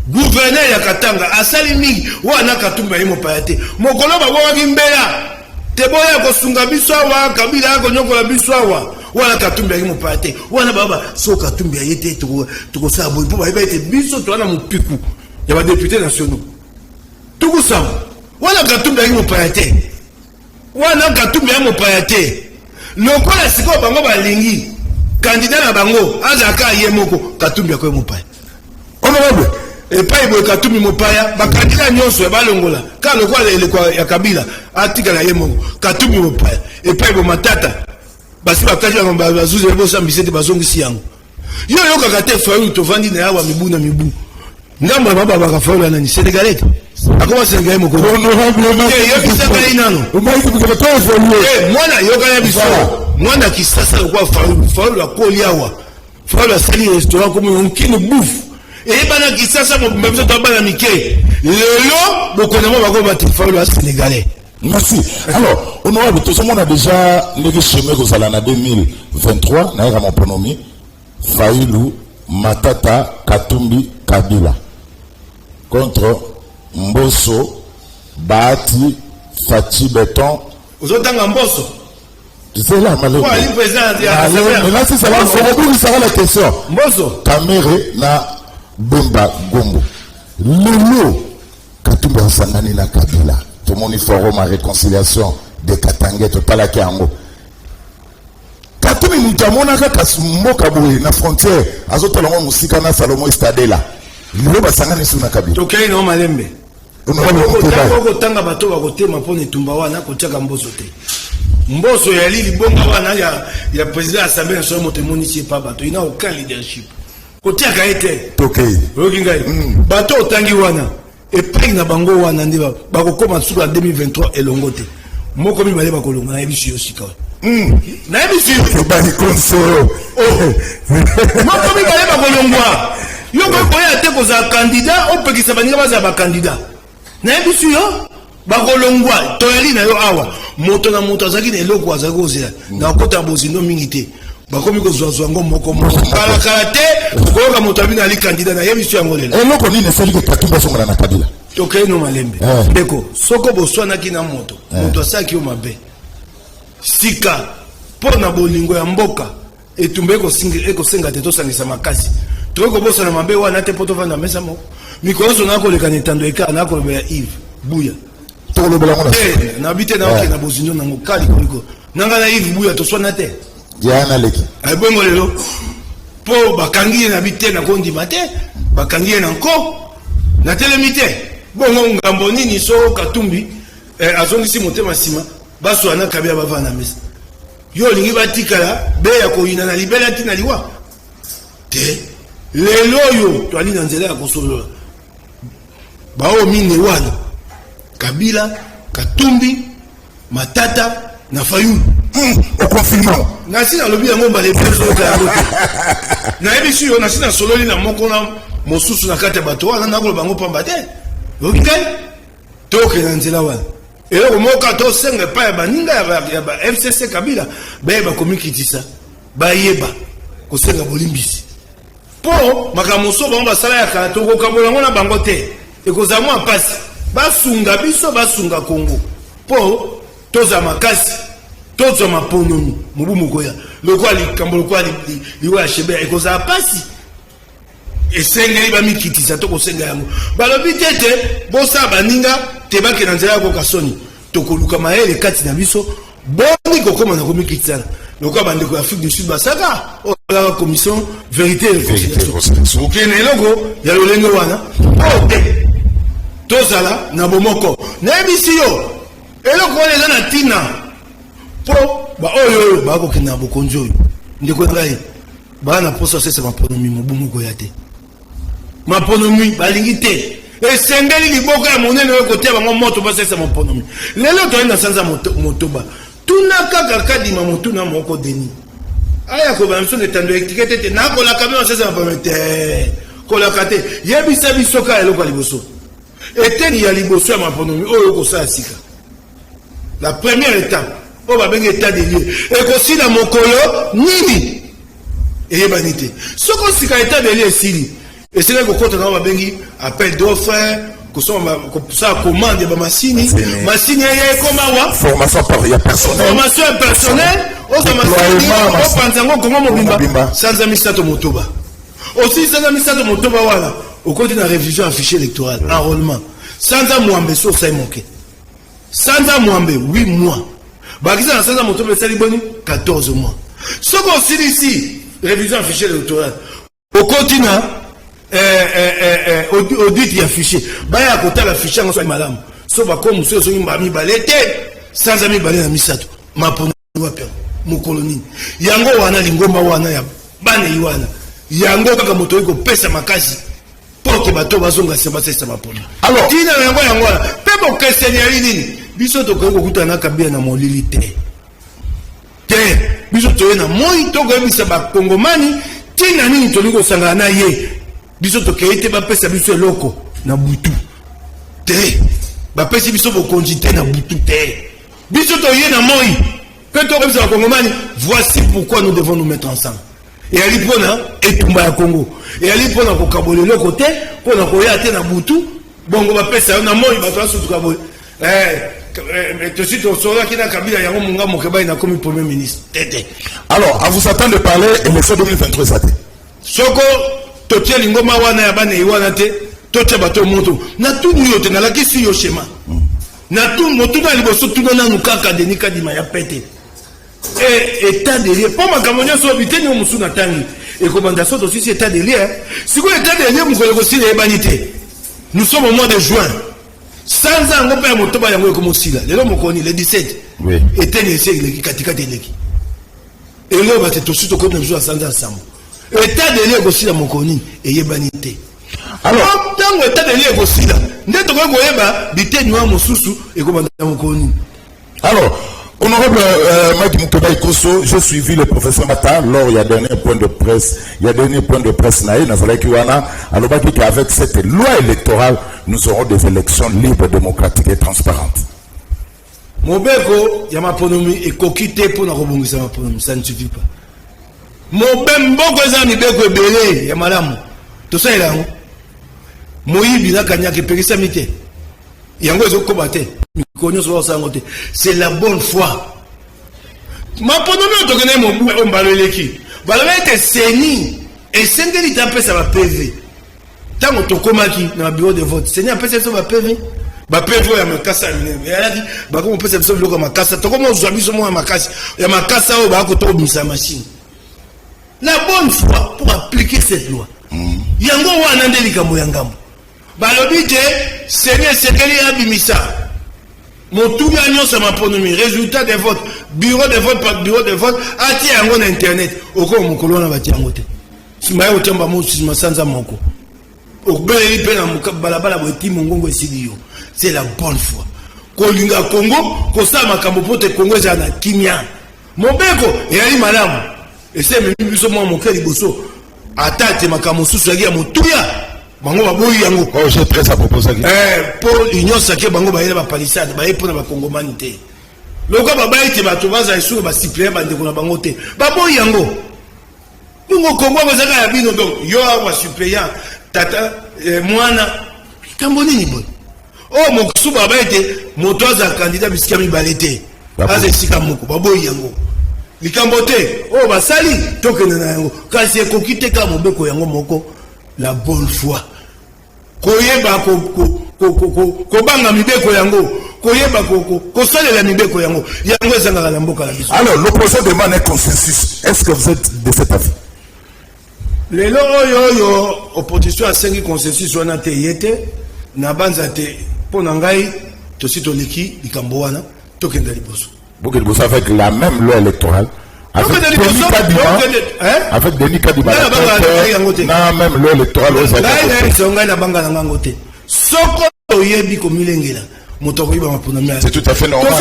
gouverneur ya Katanga asali mingi wana Katumbi ali mopaya te mokolo babwaki mbela te boya kosunga biso awa Kabila konyokola biso awa wana Katumbi ali mopaya te wana baba so Katumbi ayete tokosala boye mpo bayeba ete biso towana mopiku ya badepute nationaux tokusama wana Katumbi ali mopaya te wana Katumbi ali mopaya te lokola sikoyo bango balingi candidat na bango azaka ye moko Katumbi akoye mopaya honorable epai boye Katumbi mopaya bakandida nyonso balongola ka lokola eleko ya Kabila atika na ye moko Katumbi mopaya epai bo matata basi bakaji ya bazuzi ya bosa mbisete bazongisi yango yo yokaka te Fayulu tovandi na yawa mibu na mibu ngambo ya baba baka Fayulu anani Senegalais akoma Senegalais moko yokisaka inano mwana yokana biso mwana kisasa kwa Fayulu akoli awa Fayulu asali restaurant comme yonkini bouffe bana kisasa mobimba biso to bana mike lelo bokonamo bako bati Fayulu a Sénégalais. Merci. Alors, honorable, tout ce monde a déjà les chemins que ça en 2023, n'a mon pronomie, Fayulu, Matata, Katumbi, Kabila. Contre Mbosso, Bahati, Fati Beton. Vous êtes en Mbosso? C'est là, malheureusement. Mais là, c'est ça, on sera la question. Mbosso. Kamere na Bemba Gombo. Lolo, Katumbi Ansangani na Kabila. Tout le monde forum à réconciliation de Katangé total à Kiango. Katumbi Mutamona Kasumboka Boy na frontière azotalongo musika na Salomo Stade là. Lelo basangani suna Kabila. Tokei no malembe. Ko tanga bato ba kotema pone tumba wana ko tiaka Mbosso te. Mbosso ya lili bonga wana ya président assemblée nationale motemoni ci pas bato il n'a aucun leadership. Ko tiaka ete. Tokei. Rokingai. Bato otangi wana. Et puis na bango wana ndiba bakokoma suka 2023 elongote moko mi baleba kolonga na ebisu yosika na ebisu bani konsoro moko mi baleba kolongwa yo ko ya te ko za candidat opekisa baninga baza ba candidat na ebisu yo bakolongwa toyali na yo awa moto na moto azaki na eloko azaki kozela na kota bozindo mingi te bakomi kozwazwa ngo moko kala te koyoka moto abina ali candidat na yebisu yango lelo eloko nini esali ke Katumbi asongana na Kabila tokei no malembe ndeko soko boswanaki na moto moto asaki yo mabe sika mpo na bolingo ya mboka etumba ekosenga te tosangisa makasi tokoki kobosana mabe wana te mpo tovanda mesa moko mikolo nyonso nakoleka na etando ekala nakoloba ya Yves Buya tolobela ngona nabi te naoke na bozindo nango kali koliko nanga na Yves Buya toswana te yana leki bongo lelo po bakangi na bite na kondima te bakangi na nko na telemi te bongo ngambo nini so Katumbi azongisi motema sima baso ana Kabila bavana mesa yo lingi batikala be ya koyina na libela tina liwa te lelo yo to ali na nzela ya kosolola bao mine wana Kabila Katumbi Matata na Fayulu au confinement nasi na lobi yango mbale bezo ya lote na ebisu yo nasi na sololi na moko na mosusu na kata bato wana na ko bango pamba te okikai toke na nzela wana eloko moka to senga pa ya baninga ya ba FCC Kabila ba komikitisa bayeba ko senga bolimbisi po makamoso bango basala ya kala to ko kabola ngona bango te ekozamwa pasi basunga biso basunga Kongo po toza makasi tozo maponomi mubu mukoya lokwa likambo lokwa liwa shebe ekoza pasi esengeli ba mikitisa to kosenga yango balobi tete bosa baninga tebake na nzela ko kasoni tokoluka maele kati na biso boni kokoma na komikitisa lokwa bande ko Afrique du Sud basaka la commission vérité et réconciliation okene eloko ya lolenge wana ote tozala na bomoko na ebisi yo eloko wana na tina po ba oyo ba ko kina bokonzi oyo ndeko ngai ba na posa sesa maponomi mobumu ko yate maponomi balingi te esengeli liboko ya monene oyo kotia bango moto ba sesa maponomi lelo to ina sanza motoba tuna kaka kadima motuna moko deni aya ko ba mso ne tando etikete te na ko la kamera sesa maponomi te ko la kate yebisa bisoka eloko liboso eteni ya liboso ya maponomi oyo ko sa sika la première étape o ba benga état des lieux et kosi na mokolo nini eyebani te soko sika état des lieux esili esili kokota na ba bengi appel d'offre ça commande ba machine ya koma wa formation par ya personnel. Formation personnelle, panzango comment mobimba sans amisato motoba. Aussi sans amisato motoba wala, au côté de la révision affichée électorale, enrôlement. Sans amouambe sur ça manqué. Sans amouambe 8 mois. Bakisa na sans motoba sali boni 14 mois. Ce qu'on aussi ici, révision affichée électorale. Au continent audit ya affiché. Baya kota la affiché en soit madame. Sauf à comme monsieur so mami balete sans ami balé na misato. Ma pono wapi mo colonie. Yango wana lingomba wana ya bane yiwana. Yango kaka moto iko pesa makasi. Poke bato bazonga sema sesa mapono. Alors tina yango pebo keseniali nini? Biso to ko kutana kabia na molili te. Biso to na moi to ko bisa ba kongomani tina nini to liko sangana na ye. Biso to keite ba pesa biso eloko na butu. Te. Ba pesa biso bo konjite na butu te. Biso to ye na moi. Que to ko bisa kongomani, voici pourquoi nous devons nous mettre ensemble. Et ali pona etumba ya Congo. Et ali pona ko kabolelo côté, pona ko ya te na butu, bongo ba pesa na moi ba to su kabole. Tout de suite, on saura qu'il y a Kabila Yango Munga Mokeba, il a comme premier ministre. Alors, à vous attendre de parler, élection 2023, ça Soko, Totia Lingoma Wana Yabane Iwanate, Totia Bato Moto. Na tout nous na la question yo schéma. Na tout moto na liboso tout na nukaka de nika di maya pete. Et état de lieu. Pour ma camonia so habité ni musu na tangi. Et recommandation aussi c'est état de lieu. Si vous état de lieu, vous connaissez aussi les banité. Nous sommes au mois de juin. Sans un peu de temps, il y a le 17. Oui. Et il katika teleki. Et là, on va tout de suite au côté de sans ensemble. État de lieu aussi dans mon coni et yebanité. Alors, tant que état de lieu aussi là, n'est-ce pas que yeba bité noa mosusu et comment dans mon coni. Alors, honorable Mike Mukeba Ikoso, j'ai suivi le professeur Mata lors il y a dernier point de presse, naï, alors qu'avec cette loi électorale, nous aurons des élections libres, démocratiques et transparentes. Mobeko, yamaponomi et kokite pour na robongisa maponomi, ça ne suffit pas. Mobembo zami beko belé, yamalamu. Tout ça est là. Moyibi na kanyake perisa mite. Yango ezo kobate. C'est la bonne foi. Ma ponomi otokene mo mbaleleki. Balaba ete seni et sengeli tapé ça va PV. Tango tokomaki na bureau de vote. Seni apesa ça va PV. Ba PV ya makasa ne. Ya laki ba ko pesa biso biloko makasa. Tokomo zwabiso mo makasa. Ya makasa o ba ko to bimisa machine. La bonne foi pour appliquer cette loi. Yango wana ndelika mo yangambo. Balobi te seni sengeli abimisa. Motubi annonce ma ponomi, résultat des votes, bureau de vote par bureau de vote, ati yango na internet, oko mokolo na bati yango te. Simaye otamba mo sima sanza moko. Okbele ipe na muka balabala boti mongongo esili yo. C'est la bonne foi. Kolinga Congo, kosa makambo pote Congo za na kimia. Mobeko yali malamu. Ese memi biso mo mokeli boso. Atate makambo susu ya motuya. Bango baboyi yango. Oh, j'ai très à proposer. Pour l'union sacrée bango baïla ba palissade, baïla pour na Congomani te. Loka babayi te bato baza isu ba siple ba ndeko na bango te. Baboyi yango. Mungo Congo bazaka ya bino donc yo wa suppléant tata mwana tamboni ni boy. Oh mokusu babayi te moto za candidat bisika mi balete. Aze sika moko baboyi yango. Likambo te. Oh basali tokena na yango. Kasi ekokite ka mobeko yango moko la bonne foi. Koyeba ko banga mibeko yango koyeba ko salela mibeko yango yango ezanga la mboka la biso. Alors l'opposition demande un consensus. Est-ce que vous êtes de cet avis? Le yo opposition a 5 consensus wana te yete na banza te pona ngai to sito liki likambo wana tokenda liboso. Bokeli boso avec la même loi électorale. Avec Denis Kadima, na même loi électorale. C'est tout à fait normal.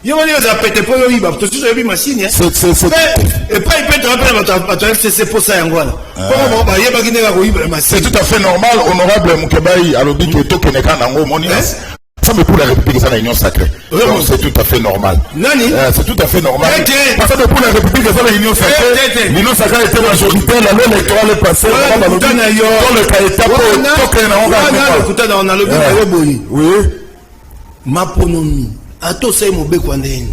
Yo wali za pete po yo iba to siso yebi machine et pas il peut te rappeler c'est pour ça ngwana ko ba yeba kineka ko iba machine. C'est tout à fait normal. Honorable Mukebai alobi ke to keneka nango moni ça Ensemble pour la République, c'est l'union sacrée. Donc c'est tout à fait normal. C'est tout à fait normal. Ensemble pour la République, c'est l'union sacrée. L'union sacrée était majoritaire, la loi électorale est passée. Oui. Ma ponomi. Ato sai mobeko ndeni.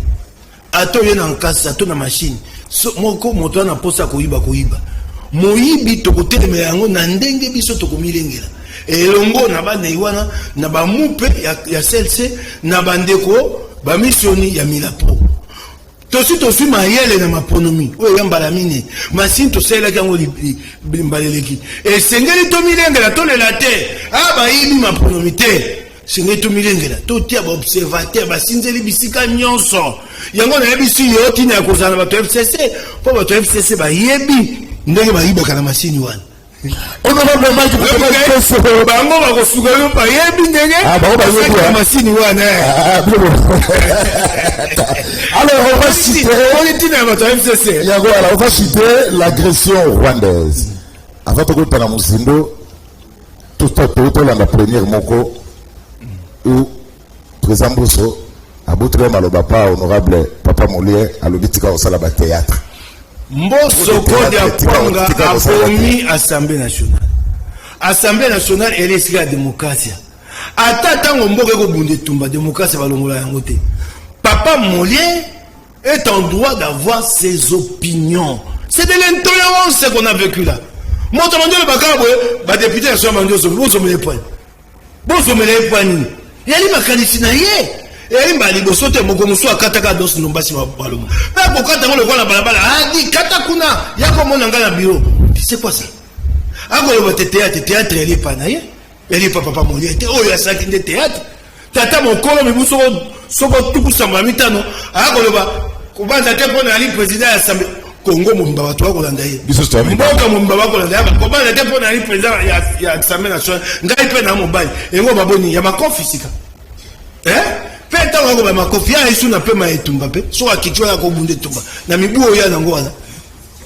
Ato yena nkasa, ato na machine. Moko moto na posa koyiba. Moyibi tokotelema yango na ndenge biso tokomilengela. Elongo na ba neiwana na ba mupe ya CLC na bandeko ba missioni ya Milapo. Tosi mayele na maponomi. Oyo yambala mine. Masini to sela kango limbaleleki. E sengeli to milengela to lela te. Ba yibi maponomi te. Sengeli to milengela to tia ba observateur ba sinzeli bisika nyonso. Yango na yebisi yo tina ya kozana ba FCC. Po ba FCC ba yebi ndenge ba yiba kana masini wana. Honorable Mike, bango bakosuka yo pa yebi ndenge ba masini wana. Alors on va citer l'agression rwandaise. Avant de go na muzindo tout la première moko où président Bosso a botre maloba pa honorable Papa Molier a lobitika au sala ba théâtre. Mbosso Kodi Apanga a promis Assemblée nationale. Assemblée nationale elle est la démocratie. Ata mboka ko bunde tumba démocratie balongola yango te. Papa Molier est en droit d'avoir ses opinions. C'est de l'intolérance qu'on a vécu là. Moi, je me dis que les députés sont en train de se faire des points. Bon, je me les points. Il y a des mécanismes. Il y a des mécanismes. Il y a des mécanismes. Il y a des mécanismes. Il y a des bureau. C'est quoi ça? Théâtre, il est pas naïe. Il est pas Papa Molier. Oh, il y a ça qui est théâtre. Tata mon colo, mais vous savez tout ça, ma mitano. Ah, comment ça te prend à président de l'Assemblée Congo, mon baba, toi, Hollandais. Mon baba, Hollandais. Comment ça te prend à président de l'Assemblée nationale? N'a pas dans mon bail. Et moi, baboni, il y a ma confiance. Hein? Faites un peu ma confiance. Il y a un peu ma étumba. Soit qui tu as commandé tout. N'a mis beau ya n'angoana.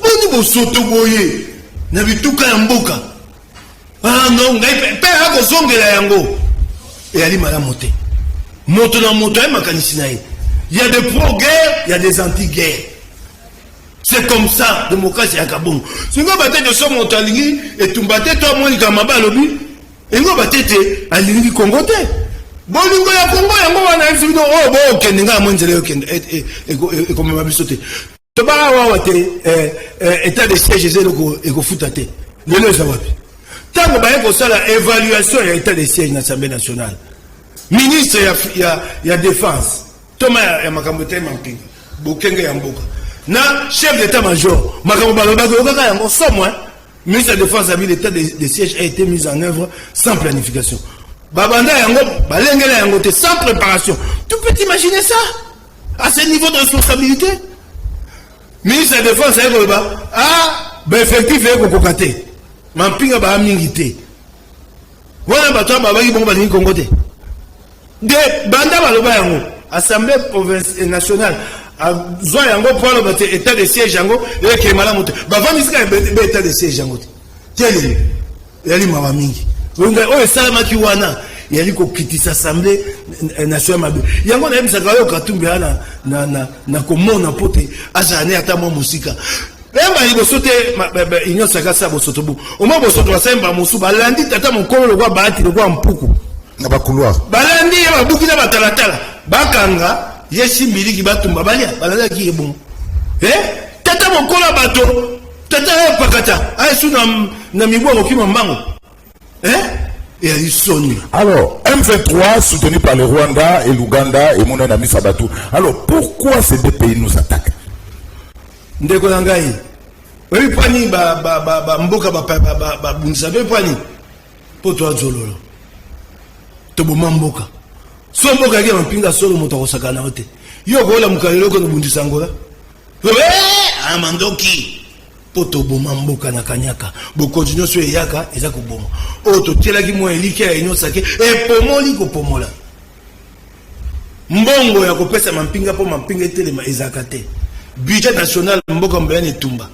Bon, vous sautez boyer. N'a vu tout qu'un mboka. Ah non, n'a pas à cause de la yango. Et elle est mal montée. Monte dans mon temps, il y a des pro-guerres, il y a des anti-guerres. C'est comme ça, démocratie à Gabon. Si vous battez de son montaligui, et tu battez toi, moi, il y a ma balle, et vous battez à l'Ingi Congo. Bon, nous voyons Congo, et moi, on a dit, oh, bon, ok, nous avons dit, et comme ma bisoté. Tu vas avoir état de siège, et vous foutez. Le nez, ça va. Tant que vous avez ça, l'évaluation de l'état de siège de l'Assemblée nationale. Ministre, il y a défense. Thomas, il y a Makambote Mamping. Bokenge Yamboka. Na chef d'état-major, Makambote Yamboka, sans moi, ministre de la défense a mis l'état de siège a été mis en œuvre sans planification. Babanda Yango, Balengela Yangote, sans préparation. Tu peux t'imaginer ça? À ce niveau de responsabilité? Ministre de la défense a dit, ben effectif, il y a un Mamping a mingité. Voilà, bateau, babayi, bon, balingi Congote. De banda baloba yango assemblée provinciale nationale a zwa yango pour le état de siège yango et que malamu ba vamisika état de siège yango tele yali mama mingi onga o salama ki wana yali ko kitisa assemblée nationale yango na yebisa kayo katumbi na komona pote azane ata mo musika Lemba il bosote inyo sakasa bosoto bu o mo bosoto basemba musu balandi tata mokolo lokwa bahati lokwa mpuku na ba couloir balandi ya babuki na batalatala bakanga yesi miliki batumba balia balanda ki bon tata mokola bato tata pakata aisu na mibwa kima mbango et il sonne. Alors M23 soutenu par le Rwanda et l'Ouganda et mon ami Sabatu. Alors pourquoi ces deux pays nous attaquent? Ndeko nangai oui pani mboka bunsabe pani poto azololo tobo mamboka so mboka yake mpinga solo moto akosakana ote yo kola mukalelo ko bundisa ngola amandoki poto bo mamboka na kanyaka bo continue so yaka eza ko bomo o to tielaki mo elike ya inyo sake e pomoli ko pomola mbongo ya kopesa mampinga po mampinga etelema ezakate budget national mboka mbene tumba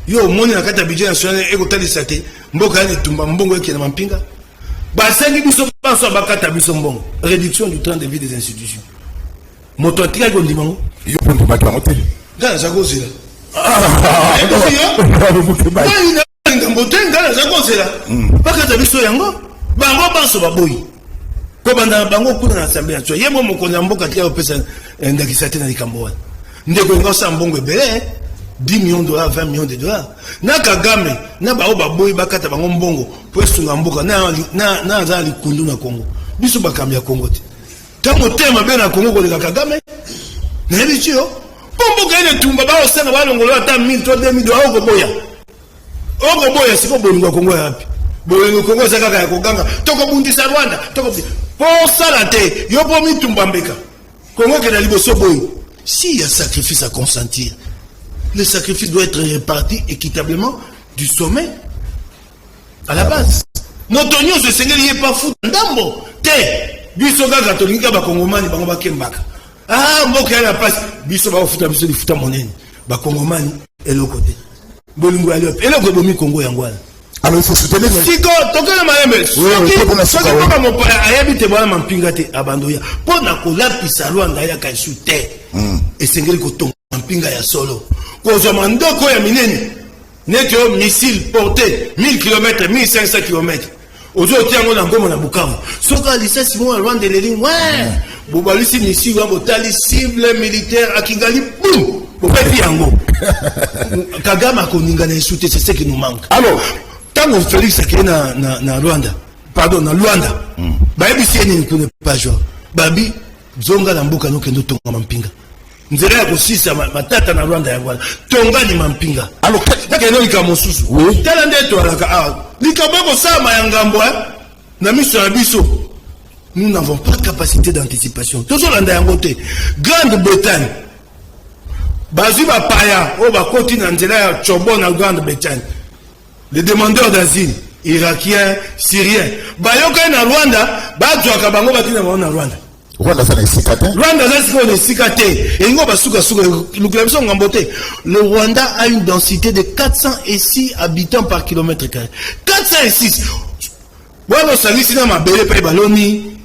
yo moni na kata budget national ekotalisa te mboka ne tumba mbongo yake na mampinga basengi biso Banso bakata biso mbongo. Réduction du temps de vie des institutions. Moto tika ko ndimango. Yo ponto ba ka motel. Ngana za kozela. Ngana za kozela. Bakata biso yango. Bango banso baboyi. Ko banda bango kuna na assemblée ya tso. Yemo mokonza mboka tika opesa ndakisa te na likambo wana. Ndeko ngosa mbongo ebele. 10 millions de dollars, 20 millions de dollars. Na Kagame, na bao baboyi bakata bango mbongo, po esunga mboka na azali kundu na Congo. Biso bakambi ya Congo te. Tango tema be na Congo ko de Kagame. Na bicho. Pombo ka ene tumba bao sanga balongolo ata 1000 to 2000 dollars ko boya. Oko boya siko bolingo Congo yapi. Bolingo Congo saka ya koganga. Toko bundisa Rwanda, toko po sala te, yo po mi tumba mbeka. Congo ke na liboso boyi. Si y a sacrifice à consentir. Le sacrifice doit être réparti équitablement du sommet à la base. Motonio ce Seigneur il est pas fou ndambo te biso ga katolika ba kongomani bango ba kembaka ah mboka ya la passe biso ba futa biso di futa monene ba kongomani elokote bolingo ali eloko bomi Congo yangwana. Alors il faut soutenir siko tokela mayembe soki papa mopaya ayabi te bwana mampinga te abandoya pona kolapisa Rwanda ya kaisute esengeli kotonga mampinga ya solo kozwa mandoko ya minene neti yo missile porté 1000 km 1500 km ozo tiango na ngoma na Bukavu soka lisasi mo Rwanda leli ouais bobalisi missile wa botali cible militaire à Kigali boum bopeti yango Kagame akoninga na esute c'est ce qui nous manque. Alors tango Félix akene na Rwanda pardon na Luanda bayebi sieni ko ne pas jouer babi zonga na mboka no kendo tonga mampinga nzela ya kosisa matata na Rwanda ya wala tonga ni mampinga alors keno ikamosusu tala ndeto alaka likabako sama ya ngambo na miso ya biso nous n'avons pas de capacité d'anticipation tozo landa yango te Grande-Bretagne bazu ba paya o ba koti na nzela ya chobo na Grande-Bretagne les demandeurs d'asile irakiens syriens bayoka na Rwanda bazwaka bango batina na Rwanda. Rwanda ça n'est cicaté. Le Rwanda a une densité de 406 habitants par kilomètre carré. 406. Voilà, ça dit sinon ma belle paye baloni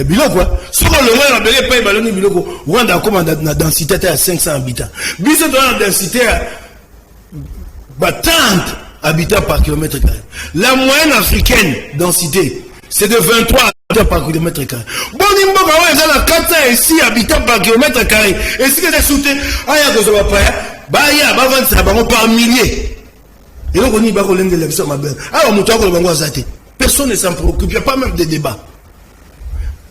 biloko. Sur le Rwanda belle paye baloni biloko. Rwanda comme la densité à 500 habitants. Bisous dans la densité à 30 habitants par kilomètre carré. La moyenne africaine densité c'est de 23 habitants par kilomètre carré. Bonimbo kawa ezala 406 habitants par kilomètre carré. Et si que c'est souté, aya kozoba paya, baya bavantisa bango par milliers. Et donc on y va kolenge la biso ma belle. Alors muto ko bango azate. Personne ne s'en préoccupe, il n'y a pas même de débat.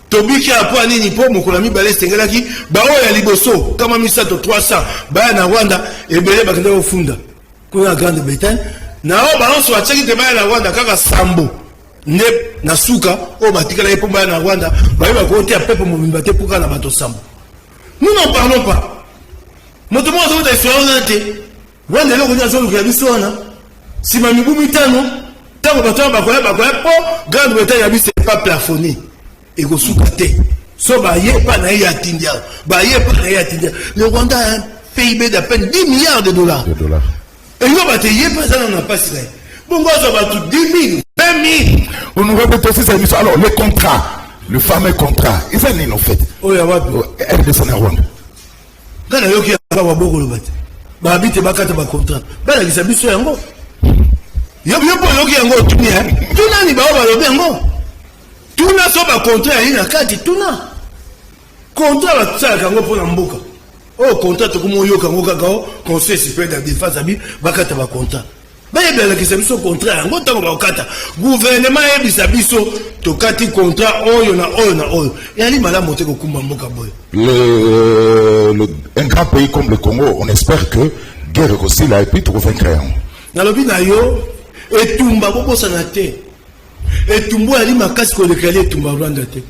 Tobiki apo nini po mokolami baleste ngelaki ba oya liboso kama misato 300 baya na Rwanda ebele bakenda ofunda. Kuna Grande-Bretagne na o balance wa tsaki te baya na Rwanda kaka sambo. Ne na suka o batikala yepo baya na Rwanda ba yeba ko te apepo mobimba te puka na bato sambo. Nous n'en parlons pas. Moto mo zo ta sona te. Rwanda loko nya zo lukia biso na. Sima mibu mitano tango bato bakoya po Grande-Bretagne ya biso pas plafonné. Et go suka te. So ba ye pa na ya tindia. Ba ye pa na ya tindia. Le Rwanda a un PIB d'à peine 10 milliards de dollars. Et nous ba te ye pa ça n'a pas si. Bongo ça va tout 10 000, 20 000. On nous répète aussi ça. Alors le contrat, le fameux contrat, ils sont en fait. Oh ya wapi? Elle descend à Rwanda. Kana yoki ya ba boko lo bate. Ba habite bakata ba contrat. Ba la kisabiso yango. Yo po yoki yango tuni hein. Tuna ni ba lo yango. Tuna so ba contrat ina kati tuna. Contrat la tsaka yango pona mboka. Oh contrat to komo yoka ngo kaka conseil supérieur de la défense abi bakata ba contrat. Ba yebela kisabiso contrat yango tango ba okata. Gouvernement yebisa biso to kati contrat oyo na oyo. Yali malamu te ko kumba mboka boy. Un grand pays comme le Congo, on espère que guerre aussi là et puis trouver un crayon. Na lobi na yo etumba bobosa na te. Etumba ali makasi ko lekali etumba Rwanda te.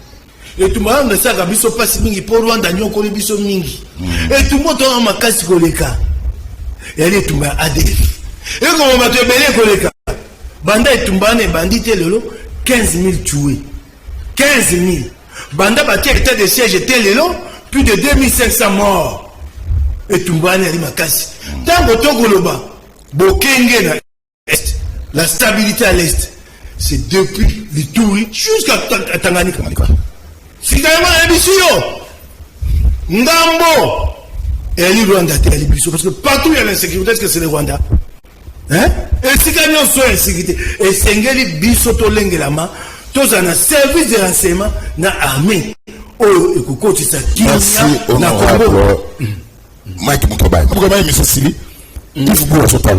Etumba Rwanda saka biso pasi mingi po Rwanda nyoko le biso mingi. Etumba to makasi ko leka. Yali etumba ADF. Et comme on va te bénir ko leka. Banda etumba ne bandite lelo 15 000 tués. 15 000. Banda batie état de siège était lelo plus de 2500 morts. Etumba ne ali makasi. Tango to goloba bokenge na est. La stabilité à l'est. c'est depuis l'Ituri jusqu'à Tanganyika. Si carrément un bisio, Ndambo, et elle est Rwanda, parce que partout il y a l'insécurité, est-ce que c'est le Rwanda? Hein? Et si quand on soit insécurité, et Sengeli Bisoto Lengelama, tous en a service de renseignement, na armée. Oh, et ça merci honorable Mike Mukabai. Mukabai, M. Sili, il faut que vous soyez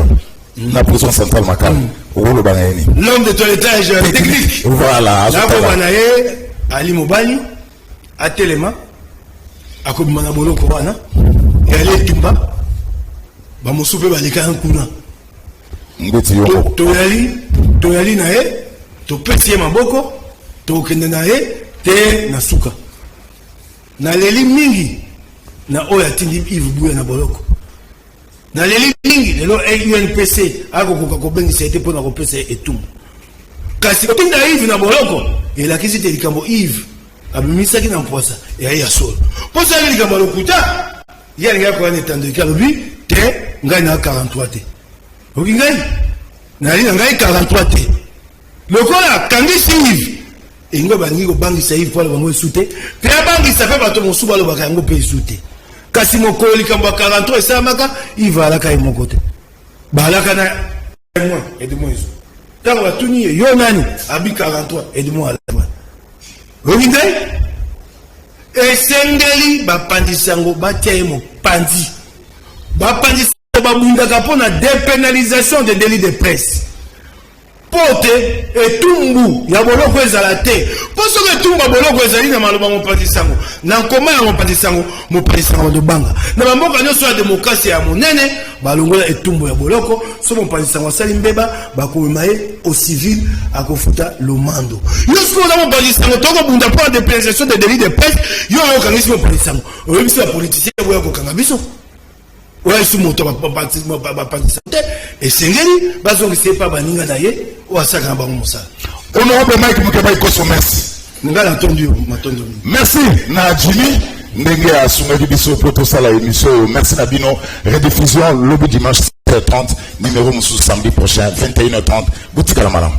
la prison centrale Makam. L'homme de toilettage technique. Voilà. Ali Mobali, à Téléma, à Kobimanabolo Korana, et à l'Etumba, Bamosoupe Balika un coup. Toyali nae, to pesie maboko, to kende nae, te nasuka. Na leli mingi, na oya tindi Yves Bouya na boloko. Na leli mingi, lelo UNPC, ako kukakobengi sa ete pona kopesa etumba. Kasi kotinda Yves na boloko, la kisi te likambo Yves, abimisaki na mposa, ya solo. Posa ya likambo lokuta, ya nga kwa netando ikalobi, te, ngai na 43 te. Ok ngai? Na li na ngai 43 te. Lokola, kangisi Yves, et nous avons bangi saïf pour le bango souté. Puis la bangi ça fait bateau mon souba le bakango paye souté. Kasi mon koli kamba 43 et ça maka il va à la caille mon côté. Bah la cana moi aide-moi iso. Tant va tout nier yo nani abi 43 aide-moi à la fois. Oginde et sengeli ba pandisango ba tiemo pandi. Ba pandisango ba bunda kapona dépénalisation des délits de presse. Pote et tumbu ya boloko ezala te poso ke tumba boloko ezali na maloba mo patisango na koma ya mo patisango de banga na bamboka nyoso ya démocratie ya monene balongola etumbu ya boloko so mo patisango sali mbeba bakomaye au civil akofuta lomando yosko na mo patisango toko bunda pour la dépénalisation des délits de presse yo yo kangisi mo patisango oyebisi ba politicien boya ko kanga biso ouais sous moto et sengeli bazo qui pas baninga naye ou asaka ba musa honorable Mike Mukabai Koso merci ngala entendu matondo merci na Jimmy ndenge asunga biso poto sala émission merci na bino rediffusion lobby dimanche 7h30 numéro musu samedi prochain 21h30 boutique à la malam.